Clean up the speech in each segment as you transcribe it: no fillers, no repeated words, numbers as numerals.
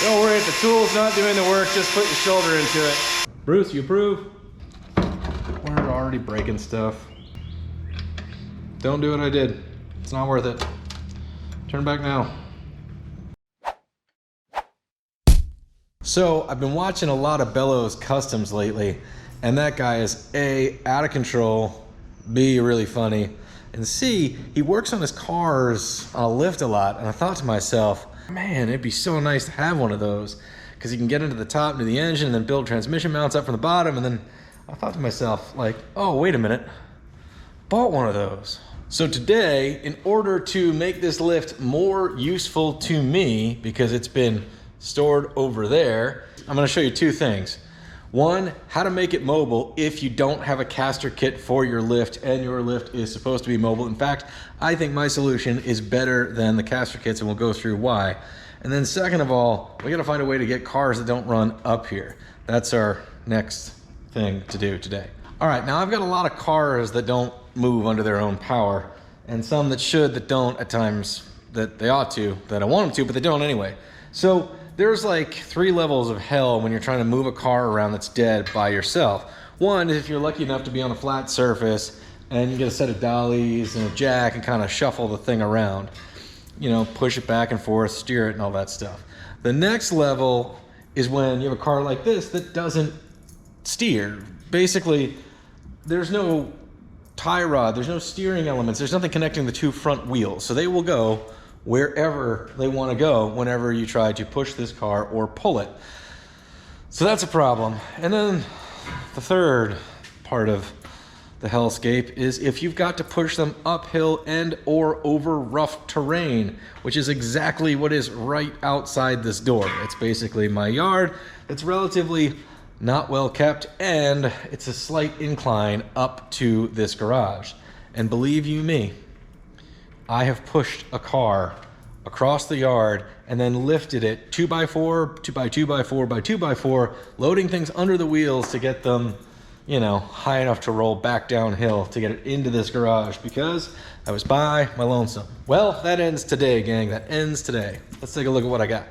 Don't worry if the tool's not doing the work, just put your shoulder into it. Bruce, you approve? We're already breaking stuff. Don't do what I did. It's not worth it. Turn back now. So I've been watching a lot of Bellows Customs lately, and that guy is A, out of control, B, really funny, and C, he works on his cars on a lift a lot. And I thought to myself, man, it'd be so nice to have one of those, because you can get into the top, into the engine, and then build transmission mounts up from the bottom. And then I thought to myself, like, oh, wait a minute, bought one of those. So today, in order to make this lift more useful to me, because it's been stored over there, I'm gonna show you two things. One, how to make it mobile if you don't have a caster kit for your lift and your lift is supposed to be mobile. In fact, I think my solution is better than the caster kits, and we'll go through why. And then second of all, we gotta find a way to get cars that don't run up here. That's our next thing to do today. All right, now I've got a lot of cars that don't move under their own power, and some that should, that don't at times, that they ought to, that I want them to, but they don't anyway. So there's like 3 levels of hell when you're trying to move a car around that's dead by yourself. One is if you're lucky enough to be on a flat surface and you get a set of dollies and a jack and kind of shuffle the thing around. You know, push it back and forth, steer it and all that stuff. The next level is when you have a car like this that doesn't steer. Basically, there's no tie rod, there's no steering elements, there's nothing connecting the 2 front wheels. So they will go wherever they want to go whenever you try to push this car or pull it. So that's a problem. And then the third part of the hellscape is if you've got to push them uphill and or over rough terrain, which is exactly what is right outside this door. It's basically my yard. It's relatively not well kept, and it's a slight incline up to this garage. And believe you me, I have pushed a car across the yard and then lifted it 2x4, 2x2x4 by 2x4, loading things under the wheels to get them, you know, high enough to roll back downhill to get it into this garage because I was by my lonesome. Well, that ends today, gang. That ends today. Let's take a look at what I got.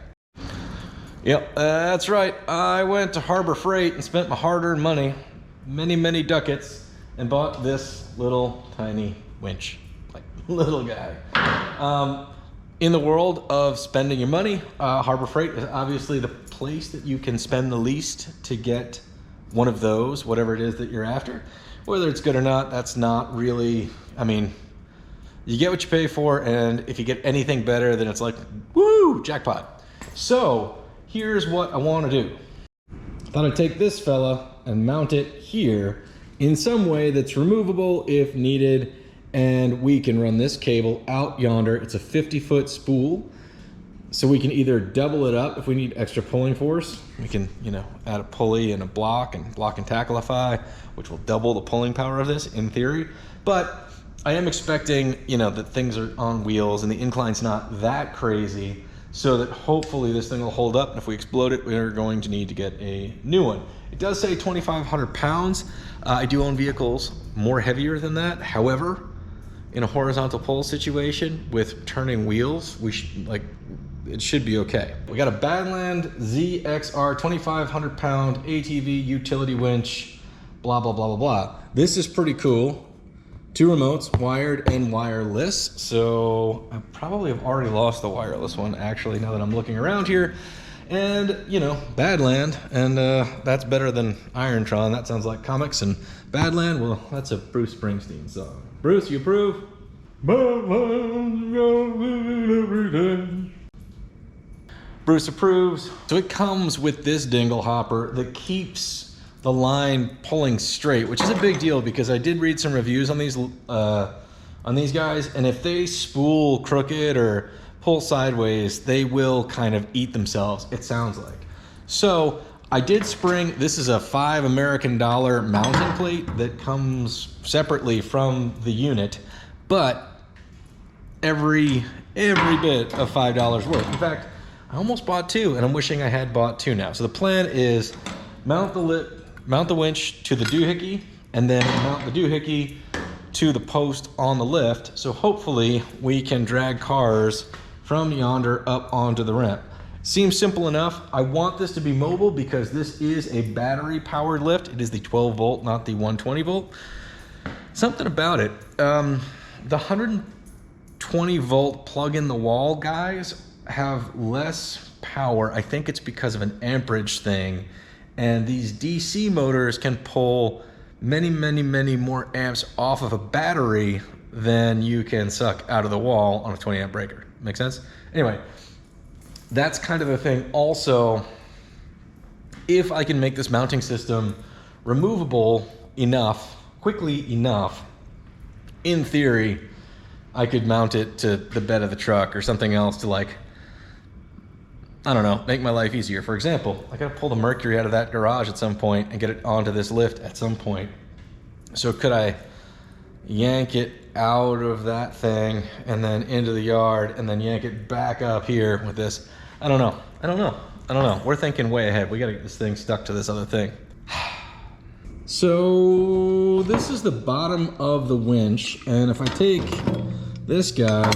Yep, that's right. I went to Harbor Freight and spent my hard-earned money, many ducats, and bought this little tiny winch. Little guy. In the world of spending your money, Harbor Freight is obviously the place that you can spend the least to get one of those, whatever it is that you're after. Whether it's good or not, that's not really, I mean, you get what you pay for, and if you get anything better, then it's like, woo, jackpot. So here's what I want to do. I thought I'd take this fella and mount it here in some way that's removable if needed. And we can run this cable out yonder. It's a 50-foot spool. So we can either double it up if we need extra pulling force. We can, you know, add a pulley and a block and tacklify, which will double the pulling power of this in theory. But I am expecting, you know, that things are on wheels and the incline's not that crazy, so that hopefully this thing will hold up. And if we explode it, we're going to need to get a new one. It does say 2,500 pounds. I do own vehicles more heavier than that. However, in a horizontal pull situation with turning wheels, it should be okay. We got a Badland ZXR 2,500 pound ATV utility winch, blah, blah, blah, blah, blah. This is pretty cool. 2 remotes, wired and wireless. So I probably have already lost the wireless one, actually, now that I'm looking around here. And, you know, Badland, and that's better than Irontron. That sounds like comics. And Badland, well, that's a Bruce Springsteen song. Bruce, you approve? Bruce approves. So it comes with this dingle hopper that keeps the line pulling straight, which is a big deal because I did read some reviews on these guys, and if they spool crooked or pull sideways, they will kind of eat themselves, it sounds like. So I did spring, this is a $5 American mounting plate that comes separately from the unit, but every bit of $5 worth. In fact, I almost bought 2, and I'm wishing I had bought 2 now. So the plan is mount the winch to the doohickey, and then mount the doohickey to the post on the lift. So hopefully we can drag cars from yonder up onto the ramp. Seems simple enough. I want this to be mobile because this is a battery powered lift. It is the 12 volt, not the 120 volt. Something about it. The 120 volt plug in the wall guys have less power. I think it's because of an amperage thing. And these DC motors can pull many more amps off of a battery than you can suck out of the wall on a 20 amp breaker. Make sense? Anyway, that's kind of the thing. Also, if I can make this mounting system removable enough, quickly enough, in theory, I could mount it to the bed of the truck or something else to, like, I don't know, make my life easier. For example, I gotta pull the Mercury out of that garage at some point and get it onto this lift at some point. So could I yank it out of that thing and then into the yard and then yank it back up here with this? I don't know. We're thinking way ahead. We gotta get this thing stuck to this other thing. So this is the bottom of the winch, and if I take this guy,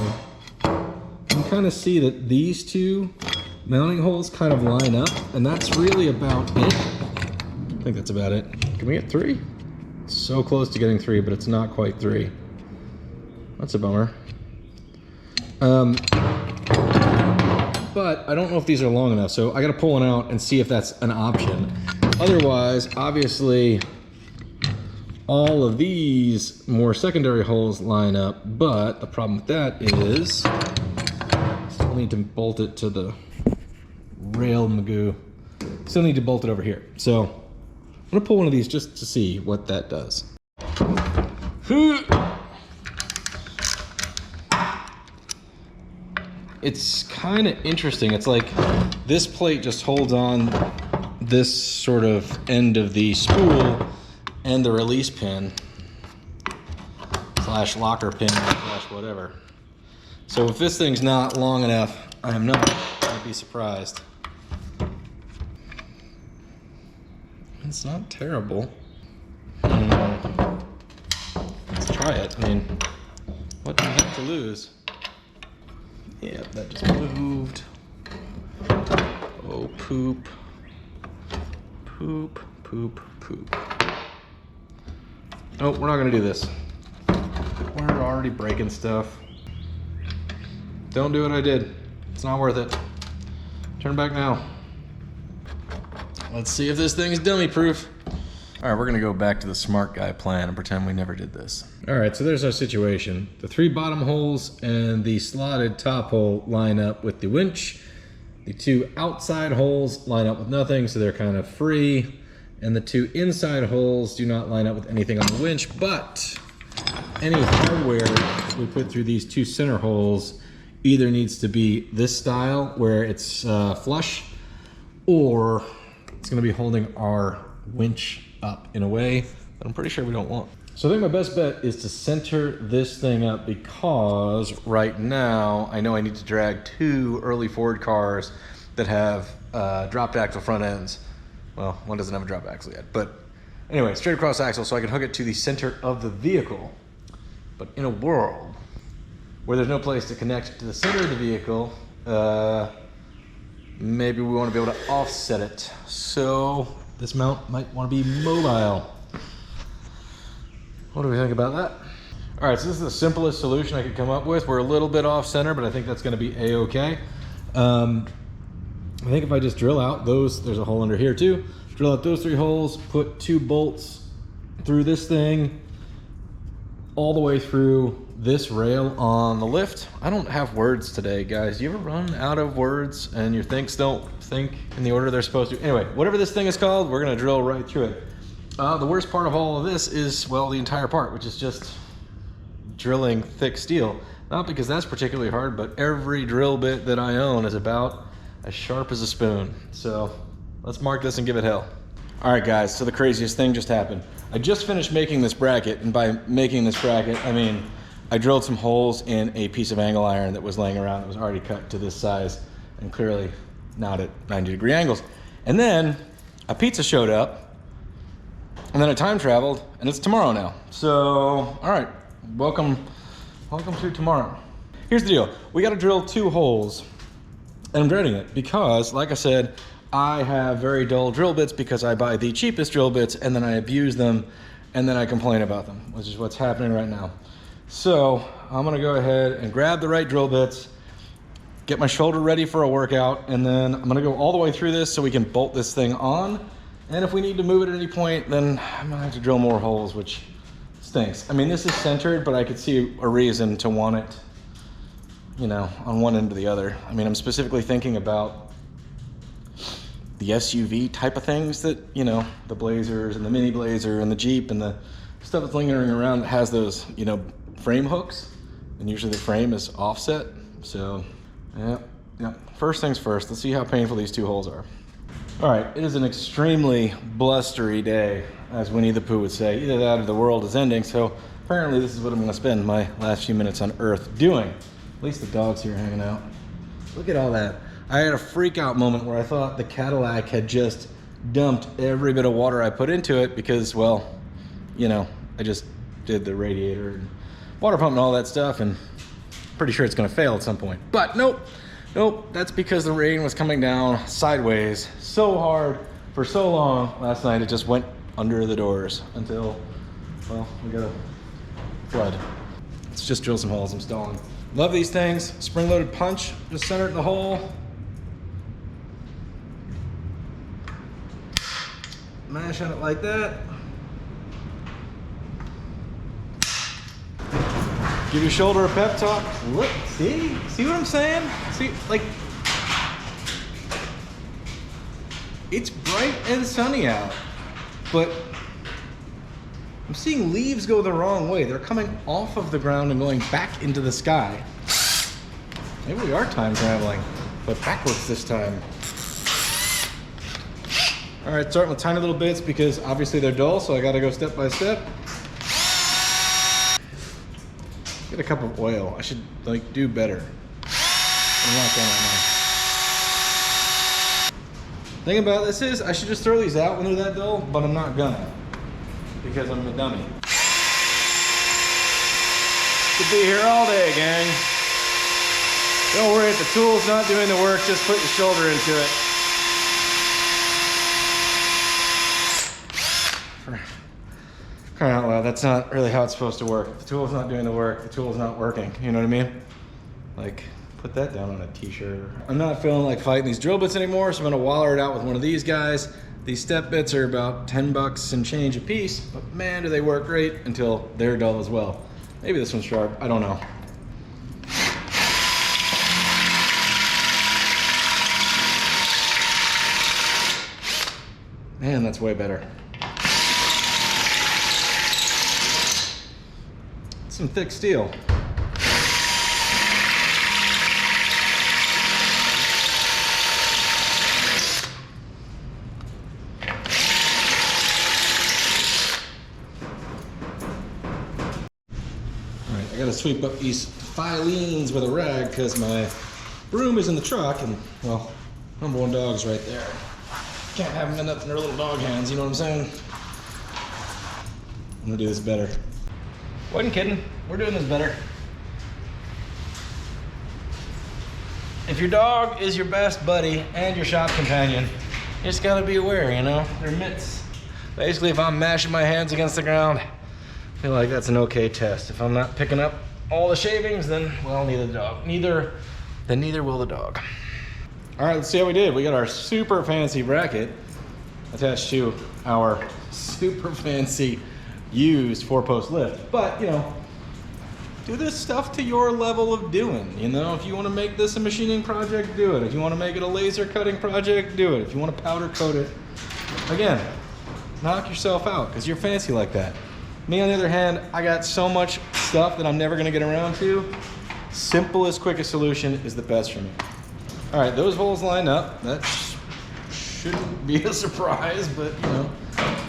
you can kind of see that these two mounting holes kind of line up, and that's really about it. I think that's about it. Can we get 3? It's so close to getting 3, but it's not quite 3. That's a bummer. But I don't know if these are long enough, so I gotta pull one out and see if that's an option. Otherwise, obviously, all of these more secondary holes line up, but the problem with that is I still need to bolt it to the rail magoo. Still need to bolt it over here. So I'm gonna pull one of these just to see what that does. It's kind of interesting. It's like this plate just holds on this sort of end of the spool and the release pin slash locker pin slash whatever. So if this thing's not long enough, I am not gonna be surprised. It's not terrible. Let's try it. I mean, what do you have to lose? Yeah, that just moved. Oh, poop. Poop, poop, poop. Oh, we're not gonna do this. We're already breaking stuff. Don't do what I did. It's not worth it. Turn back now. Let's see if this thing's dummy proof. All right, we're gonna go back to the smart guy plan and pretend we never did this. All right, so there's our situation. The 3 bottom holes and the slotted top hole line up with the winch. The 2 outside holes line up with nothing, so they're kind of free. And the 2 inside holes do not line up with anything on the winch, but any hardware we put through these 2 center holes either needs to be this style where it's flush, or it's gonna be holding our winch up in a way that I'm pretty sure we don't want. So I think my best bet is to center this thing up, because right now I know I need to drag 2 early Ford cars that have dropped axle front ends. Well, one doesn't have a drop axle yet, but anyway, straight across axle, so I can hook it to the center of the vehicle. But in a world where there's no place to connect to the center of the vehicle, maybe we want to be able to offset it. So this mount might want to be mobile. What do we think about that? All right, so this is the simplest solution I could come up with. We're a little bit off center, but I think that's going to be a-okay. I think if I just drill out those, there's a hole under here too. Drill out those 3 holes, put 2 bolts through this thing, all the way through this rail on the lift. I don't have words today, guys. You ever run out of words and your things don't think in the order they're supposed to? Anyway, whatever this thing is called, we're gonna drill right through it. The worst part of all of this is, well, the entire part, which is just drilling thick steel. Not because that's particularly hard, but every drill bit that I own is about as sharp as a spoon. So let's mark this and give it hell. All right, guys, so the craziest thing just happened. I just finished making this bracket, and by making this bracket, I mean I drilled some holes in a piece of angle iron that was laying around that was already cut to this size and clearly not at 90-degree angles. And then a pizza showed up, and then I time traveled, and it's tomorrow now. So, all right, welcome to tomorrow. Here's the deal. We got to drill 2 holes And I'm dreading it because, like I said, I have very dull drill bits because I buy the cheapest drill bits and then I abuse them and then I complain about them, which is what's happening right now. So I'm gonna go ahead and grab the right drill bits, get my shoulder ready for a workout, and then I'm gonna go all the way through this so we can bolt this thing on. And if we need to move it at any point, then I'm gonna have to drill more holes, which stinks. I mean, this is centered, but I could see a reason to want it, you know, on one end or the other. I mean, I'm specifically thinking about the SUV type of things that, you know, the Blazers and the Mini Blazer and the Jeep and the stuff that's lingering around that has those, you know, frame hooks. And usually the frame is offset. So, yeah. First things first, let's see how painful these two holes are. All right, it is an extremely blustery day, as Winnie the Pooh would say. Either that or the world is ending. So apparently this is what I'm gonna spend my last few minutes on Earth doing. At least the dog's here hanging out. Look at all that. I had a freak out moment where I thought the Cadillac had just dumped every bit of water I put into it because, well, you know, I just did the radiator and water pump and all that stuff, and pretty sure it's gonna fail at some point. But nope, that's because the rain was coming down sideways so hard for so long last night it just went under the doors until, well, we got a flood. Let's just drill some holes. I'm stalling. Love these things. Spring-loaded punch, just center it in the hole. Mash on it like that. Give your shoulder a pep talk. Look, see what I'm saying? See, like, it's bright and sunny out, but I'm seeing leaves go the wrong way. They're coming off of the ground and going back into the sky. Maybe we are time traveling, but backwards this time. All right, starting with tiny little bits because obviously they're dull, so I gotta go step by step. Get a cup of oil. I should like do better. I'm not gonna now. Thing about this is I should just throw these out when they're that dull, but I'm not gonna because I'm a dummy. Could be here all day, gang. Don't worry if the tool's not doing the work, just put your shoulder into it. Crying out loud, that's not really how it's supposed to work. If the tool's not doing the work, the tool's not working. You know what I mean? Like, put that down on a t-shirt. I'm not feeling like fighting these drill bits anymore, so I'm gonna waller it out with one of these guys. These step bits are about 10 bucks and change a piece, but man, do they work great until they're dull as well. Maybe this one's sharp, I don't know. Man, that's way better. Some thick steel. Alright, I gotta sweep up these filings with a rag because my broom is in the truck and, well, number one dog's right there. Can't have them end up in their little dog hands, you know what I'm saying? I'm gonna do this better. Wasn't kidding, we're doing this better. If your dog is your best buddy and your shop companion, you just gotta be aware, you know? They're mitts. Basically, if I'm mashing my hands against the ground, I feel like that's an okay test. If I'm not picking up all the shavings, then, well, neither the dog. Neither will the dog. All right, let's see how we did. We got our super fancy bracket attached to our super fancy used 4-post lift. But, you know, do this stuff to your level of doing. You know, if you want to make this a machining project, do it. If you want to make it a laser cutting project, do it. If you want to powder coat it, again, knock yourself out because you're fancy like that. Me, on the other hand, I got so much stuff that I'm never going to get around to. Simplest, quickest solution is the best for me. All right, those holes line up. That shouldn't be a surprise, but, you know,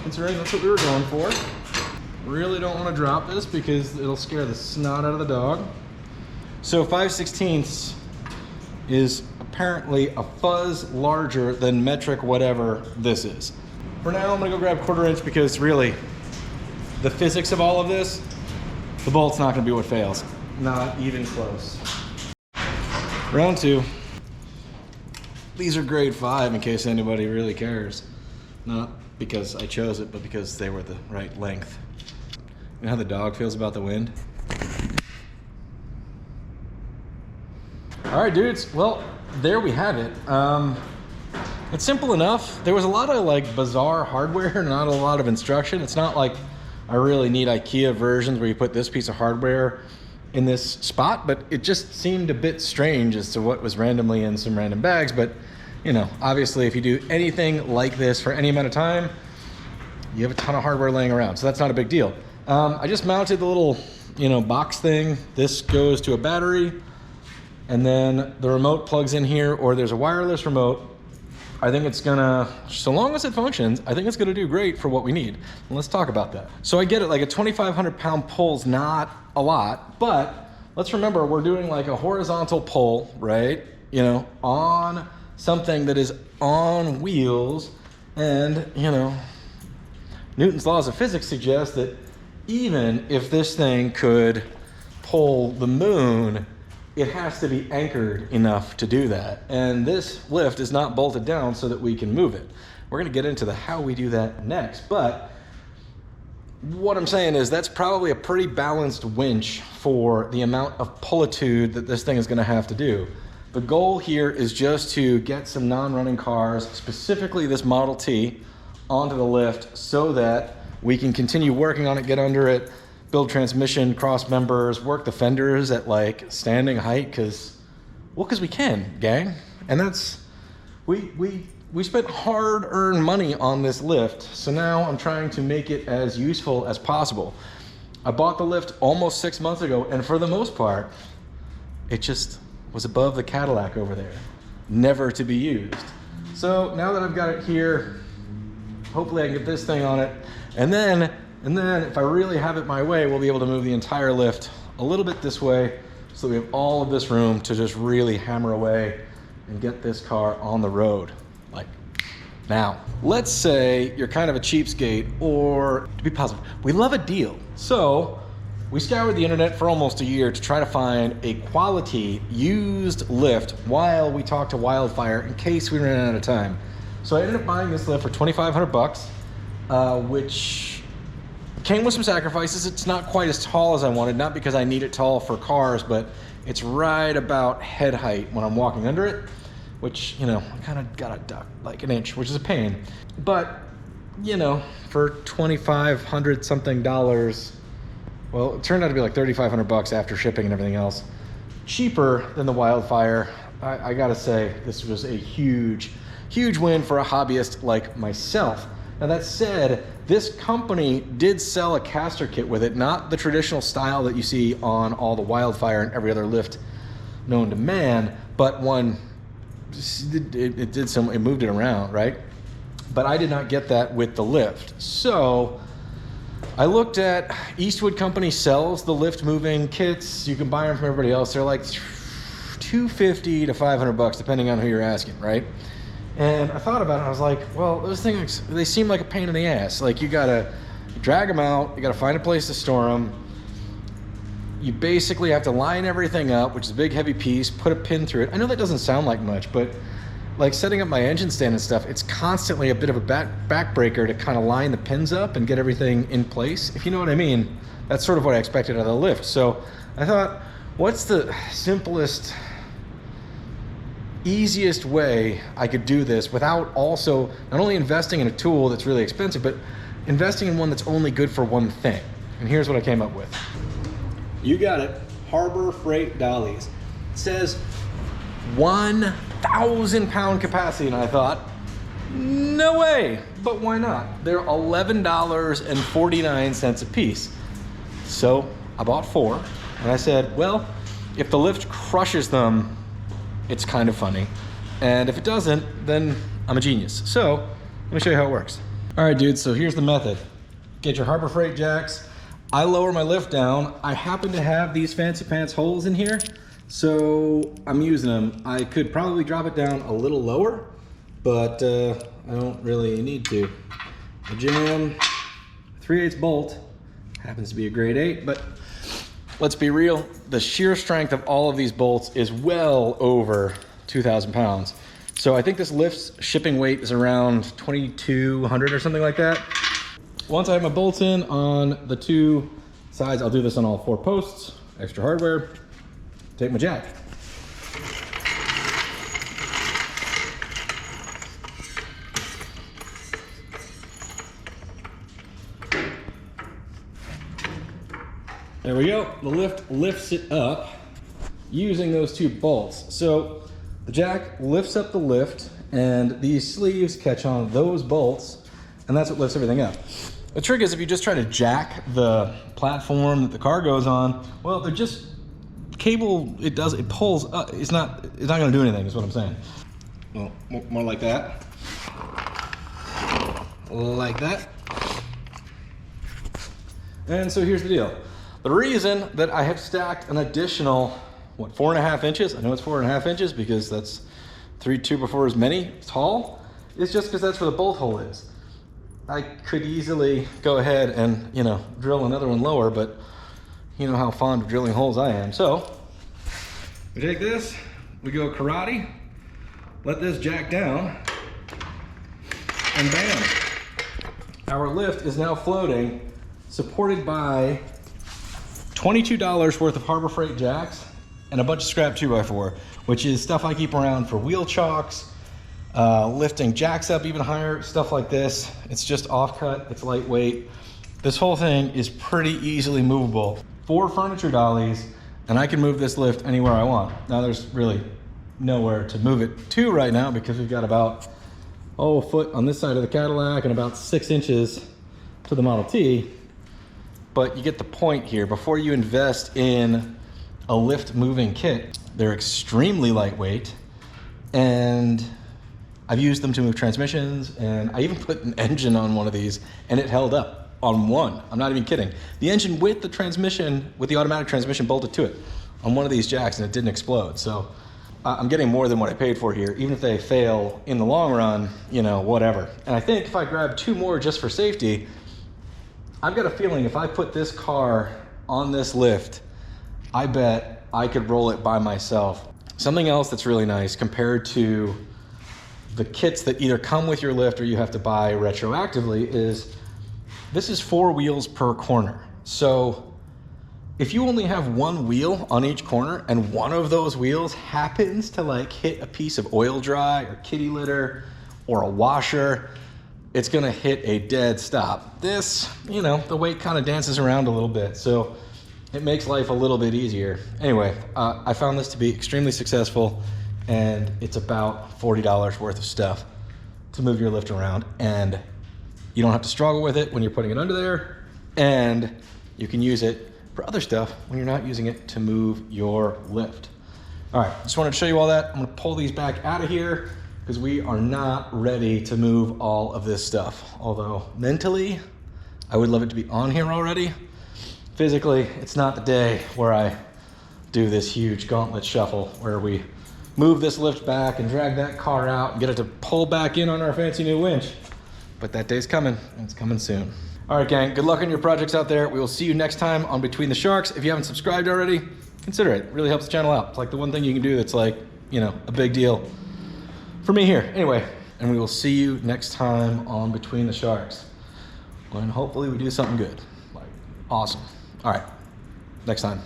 considering that's what we were going for. Really don't want to drop this because it'll scare the snot out of the dog. So 5/16 is apparently a fuzz larger than metric whatever this is. For now, I'm gonna go grab 1/4 inch because really, the physics of all of this, the bolt's not gonna be what fails. Not even close. Round 2. These are grade 5 in case anybody really cares. Not because I chose it, but because they were the right length. You know how the dog feels about the wind? All right, dudes. Well, there we have it. It's simple enough. There was a lot of like bizarre hardware, not a lot of instruction. It's not like I really need IKEA versions where you put this piece of hardware in this spot, but it just seemed a bit strange as to what was randomly in some random bags. But you know, obviously if you do anything like this for any amount of time, you have a ton of hardware laying around, so that's not a big deal. I just mounted the little, you know, box thing. This goes to a battery, and then the remote plugs in here, or there's a wireless remote. I think it's gonna, so long as it functions, I think it's gonna do great for what we need. And let's talk about that. So I get it, like a 2,500 pound pull's not a lot, but let's remember we're doing like a horizontal pull, right? You know, on something that is on wheels, and you know, Newton's laws of physics suggest that even if this thing could pull the moon, it has to be anchored enough to do that. And this lift is not bolted down so that we can move it. We're gonna get into how we do that next, but what I'm saying is that's probably a pretty balanced winch for the amount of pullitude that this thing is gonna have to do. The goal here is just to get some non-running cars, specifically this Model T, onto the lift so that we can continue working on it, get under it, build transmission, cross members, work the fenders at like standing height, because we can, gang. And that's, we spent hard-earned money on this lift, so now I'm trying to make it as useful as possible. I bought the lift almost 6 months ago, and for the most part, it just was above the Cadillac over there, never to be used. So now that I've got it here, hopefully I can get this thing on it, and then if I really have it my way, we'll be able to move the entire lift a little bit this way so we have all of this room to just really hammer away and get this car on the road. Like now, let's say you're kind of a cheapskate, or to be positive, we love a deal. So we scoured the internet for almost a year to try to find a quality used lift while we talked to Wildfire in case we ran out of time. So I ended up buying this lift for 2,500 bucks, which came with some sacrifices. It's not quite as tall as I wanted, not because I need it tall for cars, but it's right about head height when I'm walking under it, which, you know, I kind of got to duck like an inch, which is a pain. But, you know, for 2,500 something dollars, well, it turned out to be like 3,500 bucks after shipping and everything else. Cheaper than the Wildfire. I gotta say, this was a huge win for a hobbyist like myself. Now that said, this company did sell a caster kit with it, not the traditional style that you see on all the Wildfire and every other lift known to man, but one, it moved it around, right? But I did not get that with the lift. So I looked at, Eastwood Company sells the lift moving kits. You can buy them from everybody else. They're like $250 to 500 bucks, depending on who you're asking, right? And I thought about it, and I was like, well, those things, they seem like a pain in the ass. Like, you gotta drag them out, you gotta find a place to store them. You basically have to line everything up, which is a big heavy piece, put a pin through it. I know that doesn't sound like much, but like setting up my engine stand and stuff, it's constantly a bit of a backbreaker to kind of line the pins up and get everything in place. If you know what I mean, that's sort of what I expected out of the lift. So I thought, what's the simplest, easiest way I could do this without also not only investing in a tool that's really expensive, but investing in one that's only good for one thing. And here's what I came up with. You got it, Harbor Freight dollies. It says 1,000 pound capacity, and I thought, no way, but why not? They're $11.49 a piece. So I bought 4, and I said, well, if the lift crushes them, it's kind of funny. And if it doesn't, then I'm a genius. So let me show you how it works. All right, dudes, so here's the method. Get your Harbor Freight jacks. I lower my lift down. I happen to have these fancy pants holes in here, so I'm using them. I could probably drop it down a little lower, but I don't really need to. I jam 3/8 bolt. Happens to be a grade 8, but let's be real, the sheer strength of all of these bolts is well over 2,000 pounds. So I think this lift's shipping weight is around 2,200 or something like that. Once I have my bolts in on the two sides, I'll do this on all 4 posts, extra hardware, take my jack. There we go. The lift lifts it up using those 2 bolts. So the jack lifts up the lift and these sleeves catch on those bolts, and that's what lifts everything up. The trick is if you just try to jack the platform that the car goes on, well, they're just cable, it pulls up. It's not gonna do anything is what I'm saying. Well, more like that. Like that. And so here's the deal. The reason that I have stacked an additional, what, 4.5 inches? I know it's 4.5 inches because that's 2 before as many tall. It's just because that's where the bolt hole is. I could easily go ahead and, you know, drill another one lower, but you know how fond of drilling holes I am. So we take this, we go karate, let this jack down, and bam. Our lift is now floating, supported by $22 worth of Harbor Freight jacks and a bunch of scrap 2x4, which is stuff I keep around for wheel chocks, lifting jacks up even higher, stuff like this. It's just offcut, it's lightweight. This whole thing is pretty easily movable. 4 furniture dollies, and I can move this lift anywhere I want. Now there's really nowhere to move it to right now because we've got about, a foot on this side of the Cadillac and about 6 inches to the Model T. But you get the point here. Before you invest in a lift moving kit, they're extremely lightweight, and I've used them to move transmissions, and I even put an engine on one of these and it held up on one. I'm not even kidding. The engine with the transmission, with the automatic transmission bolted to it on one of these jacks, and it didn't explode. So I'm getting more than what I paid for here. Even if they fail in the long run, you know, whatever. And I think if I grab 2 more just for safety, I've got a feeling if I put this car on this lift, I bet I could roll it by myself. Something else that's really nice compared to the kits that either come with your lift or you have to buy retroactively is this is 4 wheels per corner. So if you only have 1 wheel on each corner and one of those wheels happens to like hit a piece of oil dry or kitty litter or a washer, it's gonna hit a dead stop. This, you know, the weight kind of dances around a little bit, so it makes life a little bit easier. Anyway, I found this to be extremely successful, and it's about $40 worth of stuff to move your lift around, and you don't have to struggle with it when you're putting it under there, and you can use it for other stuff when you're not using it to move your lift. All right, just wanted to show you all that. I'm gonna pull these back out of here because we are not ready to move all of this stuff. Although mentally, I would love it to be on here already. Physically, it's not the day where I do this huge gauntlet shuffle where we move this lift back and drag that car out and get it to pull back in on our fancy new winch. But that day's coming, and it's coming soon. All right, gang, good luck on your projects out there. We will see you next time on Between the Sharks. If you haven't subscribed already, consider it. It really helps the channel out. It's like the one thing you can do that's like, you know, a big deal for me here. Anyway, and we will see you next time on Between the Sharks. And hopefully we do something good. Like, awesome. All right, next time.